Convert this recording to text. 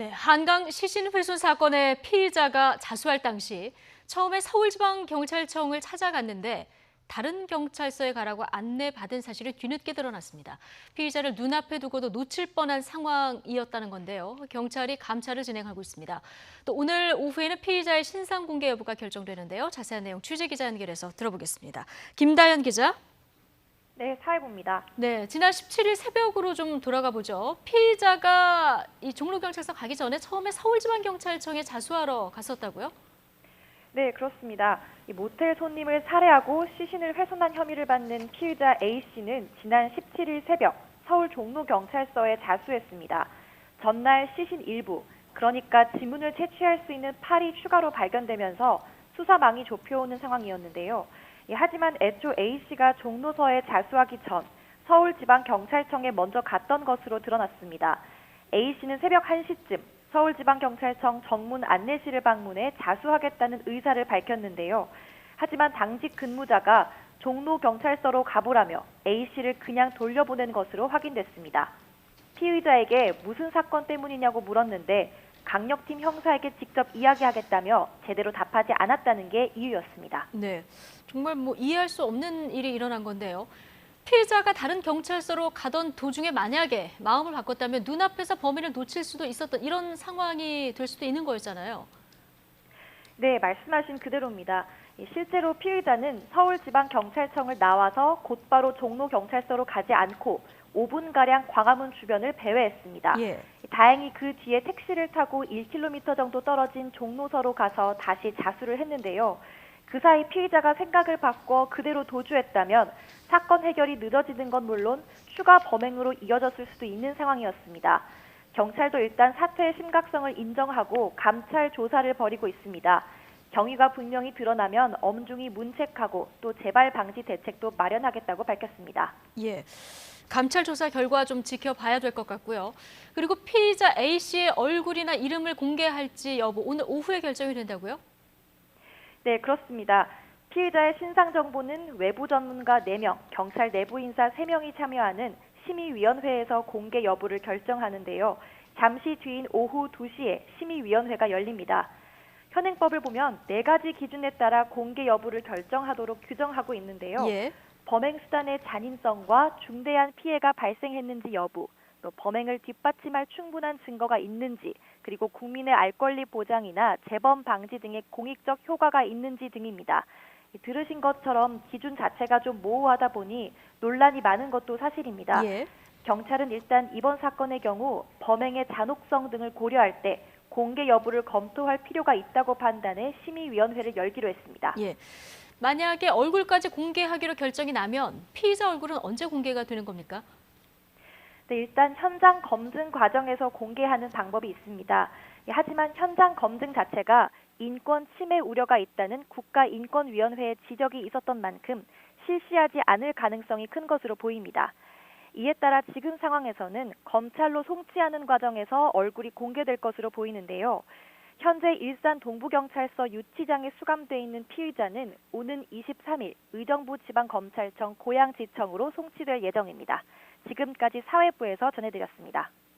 네, 한강 시신 훼손 사건의 피의자가 자수할 당시 처음에 서울지방경찰청을 찾아갔는데 다른 경찰서에 가라고 안내받은 사실이 뒤늦게 드러났습니다. 피의자를 눈앞에 두고도 놓칠 뻔한 상황이었다는 건데요. 경찰이 감찰을 진행하고 있습니다. 또 오늘 오후에는 피의자의 신상 공개 여부가 결정되는데요. 자세한 내용 취재기자 연결해서 들어보겠습니다. 김다연 기자. 네, 사회부입니다. 네, 지난 17일 새벽으로 좀 돌아가 보죠. 피의자가 이 종로경찰서 가기 전에 처음에 서울지방경찰청에 자수하러 갔었다고요? 네, 그렇습니다. 이 모텔 손님을 살해하고 시신을 훼손한 혐의를 받는 피의자 A씨는 지난 17일 새벽 서울 종로경찰서에 자수했습니다. 전날 시신 일부, 그러니까 지문을 채취할 수 있는 팔이 추가로 발견되면서 수사망이 좁혀오는 상황이었는데요. 하지만 애초 A씨가 종로서에 자수하기 전 서울지방경찰청에 먼저 갔던 것으로 드러났습니다. A씨는 새벽 1시쯤 서울지방경찰청 정문 안내실을 방문해 자수하겠다는 의사를 밝혔는데요. 하지만 당직 근무자가 종로경찰서로 가보라며 A씨를 그냥 돌려보낸 것으로 확인됐습니다. 피의자에게 무슨 사건 때문이냐고 물었는데 강력팀 형사에게 직접 이야기하겠다며 제대로 답하지 않았다는 게 이유였습니다. 네, 정말 이해할 수 없는 일이 일어난 건데요. 피의자가 다른 경찰서로 가던 도중에 만약에 마음을 바꿨다면 눈앞에서 범인을 놓칠 수도 있었던 이런 상황이 될 수도 있는 거였잖아요. 네, 말씀하신 그대로입니다. 실제로 피의자는 서울지방경찰청을 나와서 곧바로 종로경찰서로 가지 않고 5분가량 광화문 주변을 배회했습니다. 예. 다행히 그 뒤에 택시를 타고 1km 정도 떨어진 종로서로 가서 다시 자수를 했는데요. 그 사이 피의자가 생각을 바꿔 그대로 도주했다면 사건 해결이 늦어지는 건 물론 추가 범행으로 이어졌을 수도 있는 상황이었습니다. 경찰도 일단 사태의 심각성을 인정하고 감찰 조사를 벌이고 있습니다. 경위가 분명히 드러나면 엄중히 문책하고 또 재발 방지 대책도 마련하겠다고 밝혔습니다. 예. 감찰 조사 결과 좀 지켜봐야 될 것 같고요. 그리고 피의자 A씨의 얼굴이나 이름을 공개할지 여부 오늘 오후에 결정이 된다고요? 네, 그렇습니다. 피의자의 신상 정보는 외부 전문가 4명, 경찰 내부 인사 3명이 참여하는 심의위원회에서 공개 여부를 결정하는데요. 잠시 뒤인 오후 2시에 심의위원회가 열립니다. 현행법을 보면 4가지 기준에 따라 공개 여부를 결정하도록 규정하고 있는데요. 예. 범행 수단의 잔인성과 중대한 피해가 발생했는지 여부, 또 범행을 뒷받침할 충분한 증거가 있는지, 그리고 국민의 알 권리 보장이나 재범 방지 등의 공익적 효과가 있는지 등입니다. 들으신 것처럼 기준 자체가 좀 모호하다 보니 논란이 많은 것도 사실입니다. 예. 경찰은 일단 이번 사건의 경우 범행의 잔혹성 등을 고려할 때 공개 여부를 검토할 필요가 있다고 판단해 심의위원회를 열기로 했습니다. 예. 만약에 얼굴까지 공개하기로 결정이 나면 피의자 얼굴은 언제 공개가 되는 겁니까? 네, 일단 현장 검증 과정에서 공개하는 방법이 있습니다. 하지만 현장 검증 자체가 인권 침해 우려가 있다는 국가인권위원회의 지적이 있었던 만큼 실시하지 않을 가능성이 큰 것으로 보입니다. 이에 따라 지금 상황에서는 검찰로 송치하는 과정에서 얼굴이 공개될 것으로 보이는데요. 현재 일산 동부경찰서 유치장에 수감돼 있는 피의자는 오는 23일 의정부 지방검찰청 고양지청으로 송치될 예정입니다. 지금까지 사회부에서 전해드렸습니다.